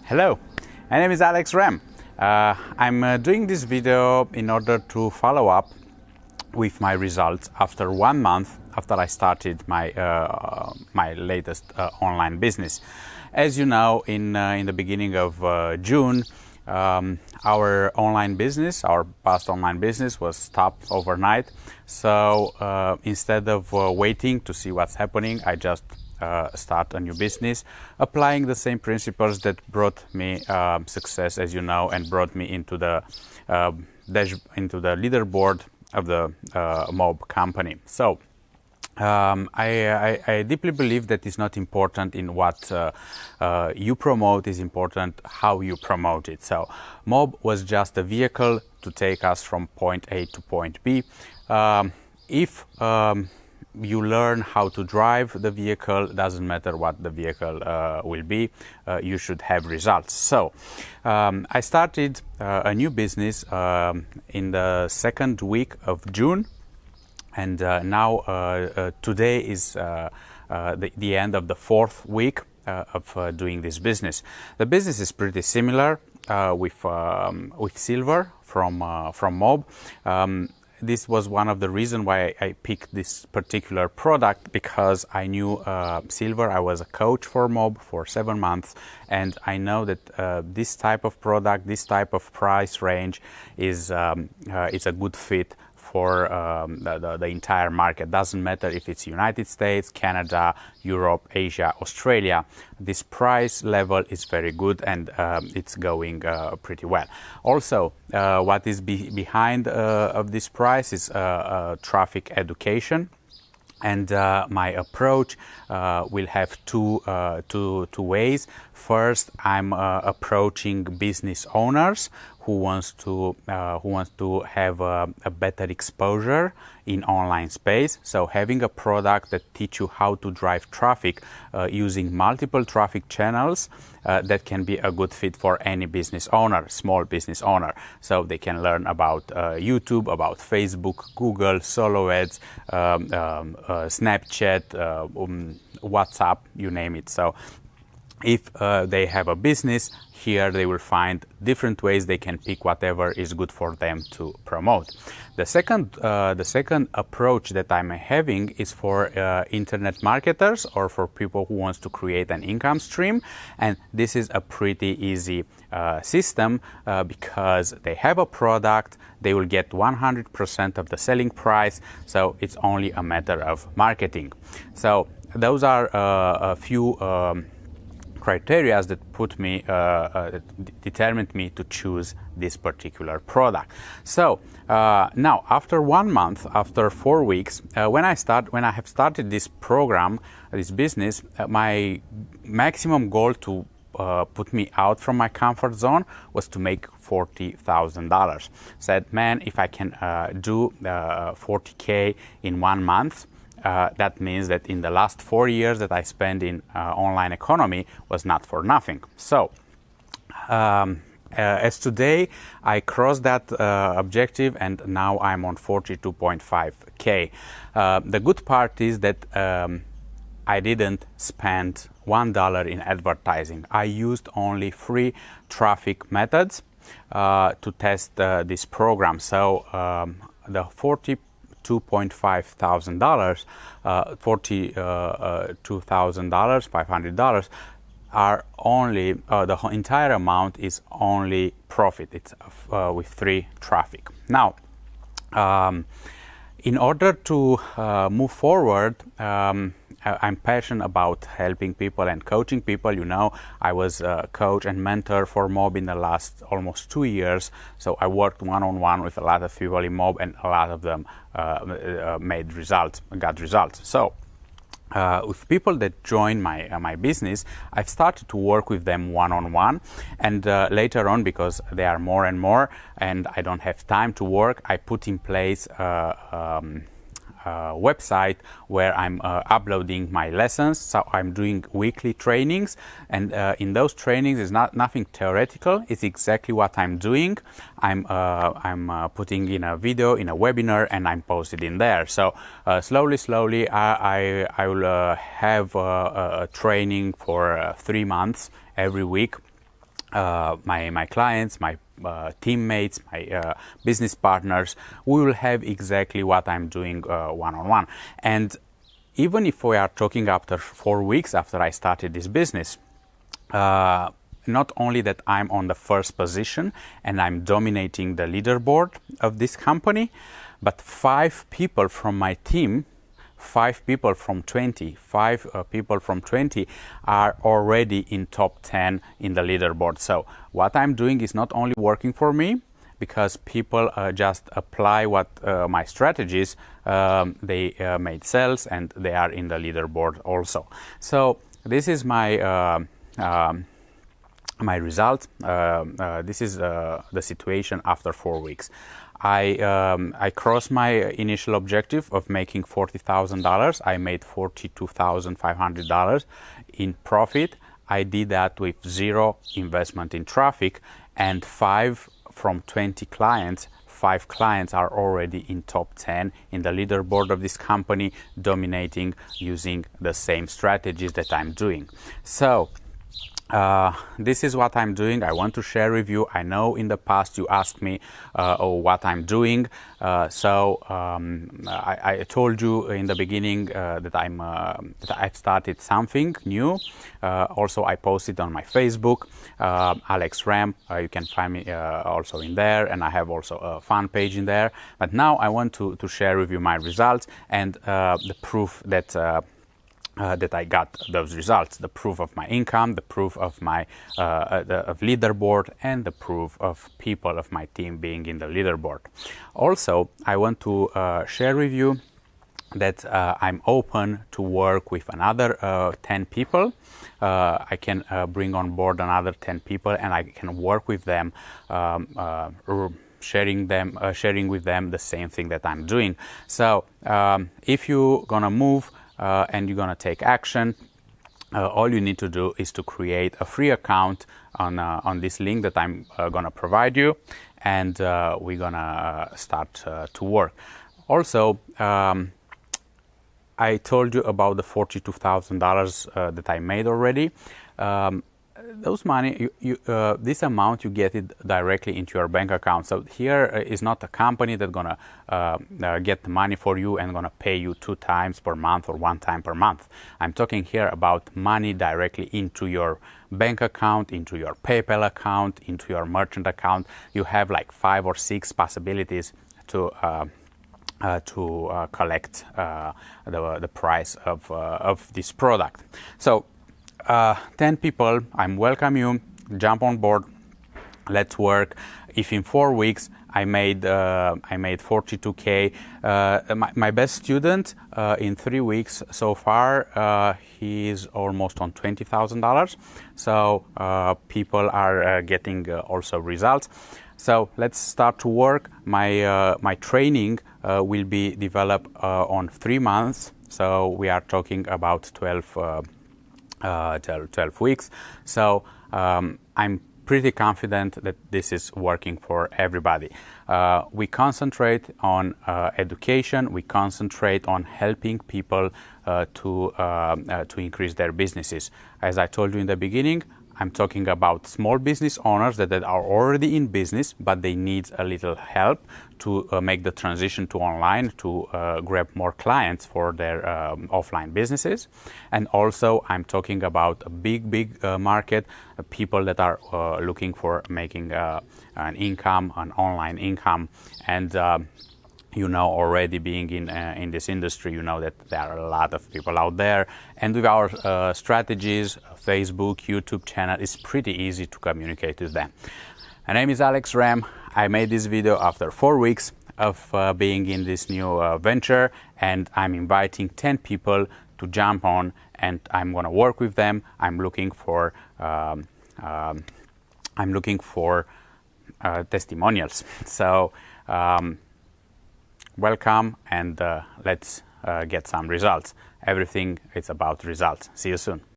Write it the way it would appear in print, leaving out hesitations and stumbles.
Hello, my name is Alex Rem. I'm doing this video in order to follow up with my results after 1 month after I started my latest online business. As you know, in the beginning of June, our online business, our past online business, was stopped overnight. So instead of waiting to see what's happening, I just start a new business, applying the same principles that brought me success, as you know, and brought me into the leaderboard of the Mob company. So I deeply believe that it's not important in what you promote, is important how you promote it. So Mob was just a vehicle to take us from point A to point B. If you learn how to drive the vehicle, doesn't matter what the vehicle will be, you should have results. So I started a new business in the second week of June, and now today is the end of the fourth week of doing this business. The business is pretty similar with silver from Mob. This was one of the reasons why I picked this particular product, because I knew silver. I was a coach for Mob for 7 months, and I know that this type of product, this type of price range is it's a good fit for the entire market. Doesn't matter if it's United States, Canada, Europe, Asia, Australia. This price level is very good, and it's going pretty well. Also, what is behind of this price is traffic education. And my approach will have two ways. First, I'm approaching business owners who wants to have a better exposure in online space. So having a product that teach you how to drive traffic using multiple traffic channels, that can be a good fit for any business owner, small business owner. So they can learn about YouTube, about Facebook, Google, solo ads, Snapchat, WhatsApp, you name it. So if they have a business, here they will find different ways they can pick whatever is good for them to promote. The second approach that I'm having is for internet marketers, or for people who wants to create an income stream. And this is a pretty easy system because they have a product, they will get 100% of the selling price. So it's only a matter of marketing. So those are a few criteria that put me, determined me to choose this particular product. So now, after 1 month, after 4 weeks, when I have started this program, this business, my maximum goal to put me out from my comfort zone was to make $40,000. Said, man, if I can do 40K in 1 month, that means that in the last 4 years that I spent in online economy was not for nothing. So as today, I crossed that objective, and now I'm on 42.5K. The good part is that I didn't spend $1 in advertising. I used only free traffic methods to test this program. So the $42,500, $500 are only, the entire amount is only profit. It's with free traffic. Now, in order to move forward, I'm passionate about helping people and coaching people. You know, I was a coach and mentor for Mob in the last almost 2 years. So I worked one-on-one with a lot of people in Mob, and a lot of them got results. So with people that join my business, I've started to work with them one-on-one, and later on, because they are more and more, and I don't have time to work, I put in place website where I'm uploading my lessons. So I'm doing weekly trainings, and in those trainings is nothing theoretical. It's exactly what I'm doing. I'm putting in a video, in a webinar, and I'm posted in there. So slowly I will have a training for 3 months every week. my clients, my teammates, my business partners, we will have exactly what I'm doing one-on-one. And even if we are talking after 4 weeks after I started this business, not only that I'm on the first position and I'm dominating the leaderboard of this company, but 5 people from my team, 5 people from 20 are already in top 10 in the leaderboard. So what I'm doing is not only working for me, because people just apply what my strategies, they made sales and they are in the leaderboard also. So this is my my result. This is the situation after 4 weeks. I crossed my initial objective of making $40,000. I made $42,500 in profit. I did that with 0 investment in traffic, and 5 from 20 clients, 5 clients are already in top 10 in the leaderboard of this company, dominating using the same strategies that I'm doing. So this is what I'm doing. I want to share with you. I know in the past you asked me what I'm doing. I told you in the beginning that I've started something new. Also, I posted on my Facebook, Alex Ram. You can find me also in there, and I have also a fan page in there. But now I want to share with you my results and the proof that that I got those results, the proof of my income, the proof of my of leaderboard, and the proof of people of my team being in the leaderboard. Also, I want to share with you that I'm open to work with another 10 people. I can bring on board another 10 people, and I can work with them, sharing with them the same thing that I'm doing. So if you're gonna move and you're gonna take action, all you need to do is to create a free account on this link that I'm gonna provide you, and we're gonna start to work. Also, I told you about the $42,000 that I made already. Those money, this amount, you get it directly into your bank account. So here is not a company that's gonna get the money for you and gonna pay you 2 times per month or 1 time per month. I'm talking here about money directly into your bank account, into your PayPal account, into your merchant account. You have like 5 or 6 possibilities to collect the price of this product. So 10 people, I'm welcome you, jump on board, let's work. If in 4 weeks I made 42K, my best student in 3 weeks so far, he is almost on $20,000. So people are getting also results. So let's start to work. My training will be developed on 3 months. So we are talking about 12 weeks. So I'm pretty confident that this is working for everybody. We concentrate on education. We concentrate on helping people to increase their businesses. As I told you in the beginning, I'm talking about small business owners that are already in business, but they need a little help to make the transition to online, to grab more clients for their offline businesses. And also, I'm talking about a big market, people that are looking for making an income, an online income. And you know, already being in this industry, you know that there are a lot of people out there. And with our strategies, Facebook, YouTube channel, it's pretty easy to communicate with them. My name is Alex Ram. I made this video after 4 weeks of being in this new venture, and I'm inviting 10 people to jump on, and I'm gonna work with them. I'm looking for testimonials. So welcome, and let's get some results. Everything is about results. See you soon.